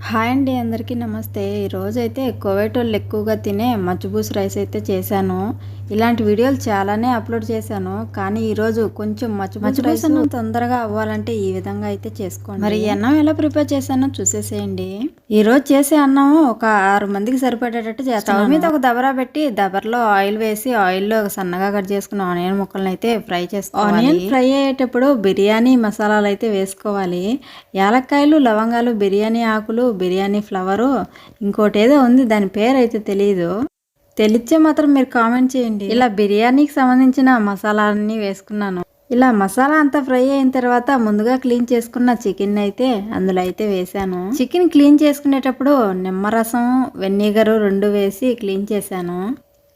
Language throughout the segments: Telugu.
హాయ్ అండి, అందరికీ నమస్తే. ఈరోజైతే కోవేటోళ్ళు ఎక్కువగా తినే మచ్చిబూసి రైస్ అయితే చేశాను. ఇలాంటి వీడియోలు చాలానే అప్లోడ్ చేశాను, కానీ ఈరోజు కొంచెం మచ్చిబూసి రైస్ తొందరగా అవ్వాలంటే ఈ విధంగా అయితే చేసుకోండి. మరి ఈ అన్నం ఎలా ప్రిపేర్ చేశానో చూసేసేయండి. ఈరోజు చేసే అన్నం ఒక 6 మందికి సరిపడేటట్టు చేస్తాను. స్టవ్ మీద ఒక దబరా పెట్టి దబరలో ఆయిల్ వేసి ఆయిల్లో సన్నగా కట్ చేసుకున్న ఆనియన్ ముక్కలను అయితే ఫ్రై చేసుకోవాలి. ఆనియన్ ఫ్రై అయ్యేటప్పుడు బిర్యానీ మసాలాలు అయితే వేసుకోవాలి. యాలక్కాయలు, లవంగాలు, బిర్యానీ ఆకులు, బిర్యానీ ఫ్లవరు, ఇంకోటి ఏదో ఉంది, దాని పేరు అయితే తెలియదు. తెలిస్తే మాత్రం మీరు కామెంట్ చేయండి. ఇలా బిర్యానీకి సంబంధించిన మసాలాలన్నీ వేసుకున్నాను. ఇలా మసాలా అంతా ఫ్రై అయిన తర్వాత ముందుగా క్లీన్ చేసుకున్న చికెన్ అయితే అందులో అయితే వేసాను. చికెన్ క్లీన్ చేసుకునేటప్పుడు నిమ్మరసం, వెనిగరు 2 వేసి క్లీన్ చేశాను.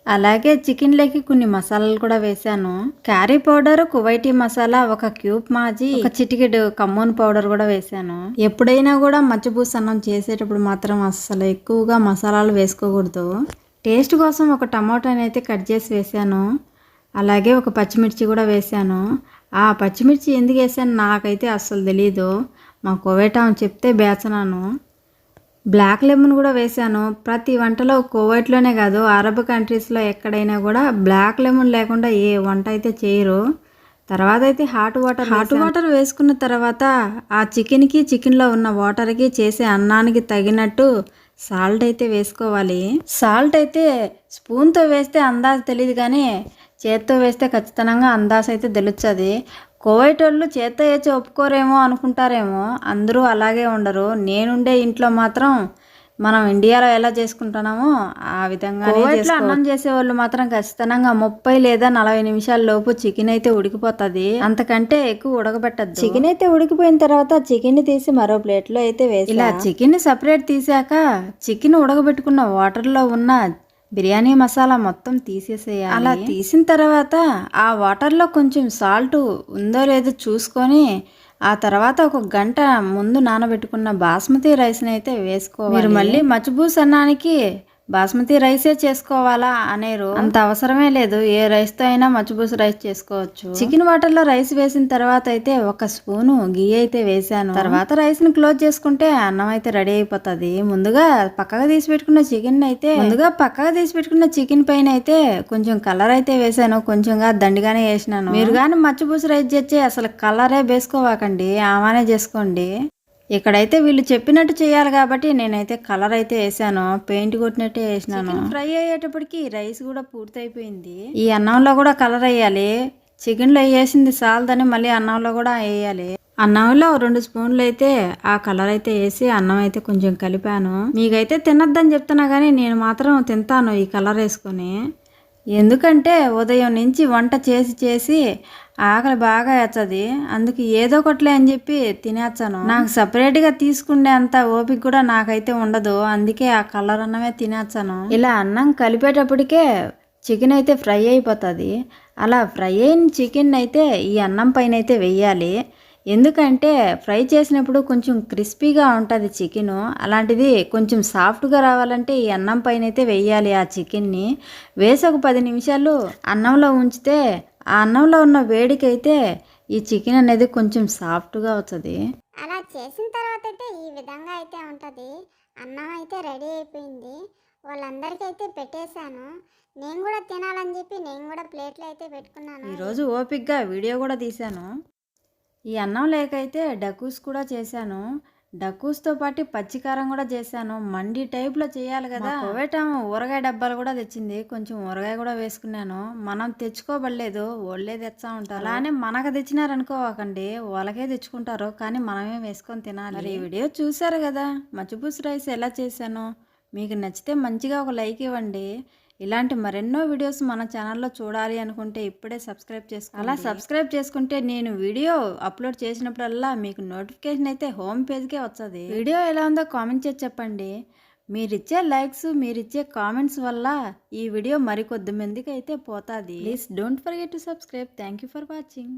అలాగే చికెన్లోకి కొన్ని మసాలాలు కూడా వేసాను. క్యారీ పౌడర్, కువైటీ మసాలా, ఒక క్యూబ్ మాజీ, ఒక చిటికెడు కమ్మూన్ పౌడర్ కూడా వేసాను. ఎప్పుడైనా కూడా మచ్చిబూసి అన్నం చేసేటప్పుడు మాత్రం అస్సలు ఎక్కువగా మసాలాలు వేసుకోకూడదు. టేస్ట్ కోసం ఒక టమాటోని అయితే కట్ చేసి వేసాను. అలాగే ఒక పచ్చిమిర్చి కూడా వేసాను. ఆ పచ్చిమిర్చి ఎందుకు వేసాను నాకైతే అస్సలు తెలీదు. మా కోవేట చెప్తే బేచనాను. బ్లాక్ లెమన్ కూడా వేసాను. ప్రతి వంటలో కోవైట్లోనే కాదు, అరబ్ కంట్రీస్లో ఎక్కడైనా కూడా బ్లాక్ లెమన్ లేకుండా ఏ వంట అయితే చేయరు. తర్వాత అయితే హాట్ వాటర్ వేసుకున్న తర్వాత ఆ చికెన్లో ఉన్న వాటర్కి చేసే అన్నానికి తగినట్టు సాల్ట్ అయితే వేసుకోవాలి. సాల్ట్ అయితే స్పూన్తో వేస్తే అందాజు తెలియదు, కానీ చేత్తో వేస్తే ఖచ్చితంగా అందాజు అయితే తెలుస్తుంది. కోవైట్ వాళ్ళు చేత్తో వేసి ఒప్పుకోరేమో అనుకుంటారేమో, అందరూ అలాగే ఉండరు. నేనుండే ఇంట్లో మాత్రం మనం ఇండియాలో ఎలా చేసుకుంటున్నామో ఆ విధంగా అన్నం చేసేవాళ్ళు మాత్రం ఖచ్చితంగా 30 లేదా 40 నిమిషాల లోపు చికెన్ అయితే ఉడికిపోతుంది. అంతకంటే ఎక్కువ ఉడకబెట్టద్దు. చికెన్ అయితే ఉడికిపోయిన తర్వాత చికెన్ తీసి మరో ప్లేట్లో అయితే వేసి ఇలా చికెన్ సపరేట్ తీసాక చికెన్ ఉడకబెట్టుకున్న వాటర్లో ఉన్న బిర్యానీ మసాలా మొత్తం తీసేసేయాలి. అలా తీసిన తర్వాత ఆ వాటర్లో కొంచెం సాల్ట్ ఉందో లేదో చూసుకొని ఆ తర్వాత ఒక గంట ముందు నానబెట్టుకున్న బాస్మతి రైస్ని అయితే వేసుకోవాలి. మీరు మళ్ళీ మచ్చిబూసి అన్నానికి బాస్మతి రైసే చేసుకోవాలా అనేరు, అంత అవసరమే లేదు. ఏ రైస్తో అయినా మచ్చిబూసి రైస్ చేసుకోవచ్చు. చికెన్ వాటర్లో రైస్ వేసిన తర్వాత అయితే ఒక స్పూను గీ అయితే వేసాను. తర్వాత రైస్ని క్లోజ్ చేసుకుంటే అన్నం అయితే రెడీ అయిపోతుంది. ముందుగా పక్కగా తీసి పెట్టుకున్న చికెన్ పైన అయితే కొంచెం కలర్ అయితే వేసాను. కొంచెంగా దండిగానే వేసినాను. మీరు కానీ మచ్చిబూసి రైస్ చేస్తే అసలు కలరే వేసుకోవాకండి, ఆమానే చేసుకోండి. ఇక్కడైతే వీళ్ళు చెప్పినట్టు చేయాలి కాబట్టి నేనైతే కలర్ అయితే వేసాను, పెయింట్ కొట్టినట్టే వేసినాను. ఫ్రై అయ్యేటప్పటికి రైస్ కూడా పూర్తయిపోయింది. ఈ అన్నంలో కూడా కలర్ వేయాలి. చికెన్లో వేసింది సాల్దని మళ్ళీ అన్నంలో కూడా వేయాలి. అన్నంలో 2 స్పూన్లు అయితే ఆ కలర్ అయితే వేసి అన్నం అయితే కొంచెం కలిపాను. మీకైతే తినొద్దని చెప్తున్నా కానీ నేను మాత్రం తింటాను ఈ కలర్ వేసుకొని. ఎందుకంటే ఉదయం నుంచి వంట చేసి ఆకలి బాగా వేస్తుంది. అందుకు ఏదో ఒకట్లే అని చెప్పి తినేస్తాను. నాకు సపరేట్గా తీసుకునే అంత ఓపిక కూడా నాకైతే ఉండదు. అందుకే ఆ కలర్ అన్నమే తినేస్తాను. ఇలా అన్నం కలిపేటప్పటికే చికెన్ అయితే ఫ్రై అయిపోతుంది. అలా ఫ్రై అయిన చికెన్ అయితే ఈ అన్నం పైన అయితే వెయ్యాలి. ఎందుకంటే ఫ్రై చేసినప్పుడు కొంచెం క్రిస్పీగా ఉంటుంది చికెను. అలాంటిది కొంచెం సాఫ్ట్గా రావాలంటే ఈ అన్నం పైన అయితే వేయాలి. ఆ చికెన్ని వేసి ఒక 10 నిమిషాలు అన్నంలో ఉంచితే ఆ అన్నంలో ఉన్న వేడికైతే ఈ చికెన్ అనేది కొంచెం సాఫ్ట్గా అవుతుంది. అలా చేసిన తర్వాత అయితే ఈ విధంగా అయితే ఉంటుంది. అన్నం అయితే రెడీ అయిపోయింది. వాళ్ళందరికీ అయితే పెట్టేశాను. నేను కూడా తినాలని చెప్పి నేను కూడా ప్లేట్లో అయితే పెట్టుకున్నాను. ఈరోజు ఓపిక్గా వీడియో కూడా తీశాను. ఈ అన్నం లేకైతే డకూస్ కూడా చేశాను. డకూస్తో పాటు పచ్చికారం కూడా చేశాను. మండి టైప్లో చేయాలి కదా. కోవేటం ఊరగాయ డబ్బాలు కూడా తెచ్చింది. కొంచెం ఊరగాయ కూడా వేసుకున్నాను. మనం తెచ్చుకోబడలేదు, వాళ్ళే తెచ్చా ఉంటారు. అలానే మనకు తెచ్చినారనుకోకండి, వాళ్ళకే తెచ్చుకుంటారు, కానీ మనమే వేసుకొని తినాలి. మరి ఈ వీడియో చూసారు కదా, మచ్చిబూసి రైస్ ఎలా చేశాను. మీకు నచ్చితే మంచిగా ఒక లైక్ ఇవ్వండి. ఇలాంటి మరెన్నో వీడియోస్ మన ఛానల్లో చూడాలి అనుకుంటే ఇప్పుడే సబ్స్క్రైబ్ చేసుకోండి. అలా సబ్స్క్రైబ్ చేసుకుంటే నేను వీడియో అప్లోడ్ చేసినప్పుడల్లా మీకు నోటిఫికేషన్ అయితే హోమ్ పేజ్కే వస్తుంది. వీడియో ఎలా ఉందో కామెంట్ చేసి చెప్పండి. మీరిచ్చే లైక్స్, మీరిచ్చే కామెంట్స్ వల్ల ఈ వీడియో మరికొద్ది మందికి అయితే పోతుంది. Please don't forget to subscribe. Thank you for watching.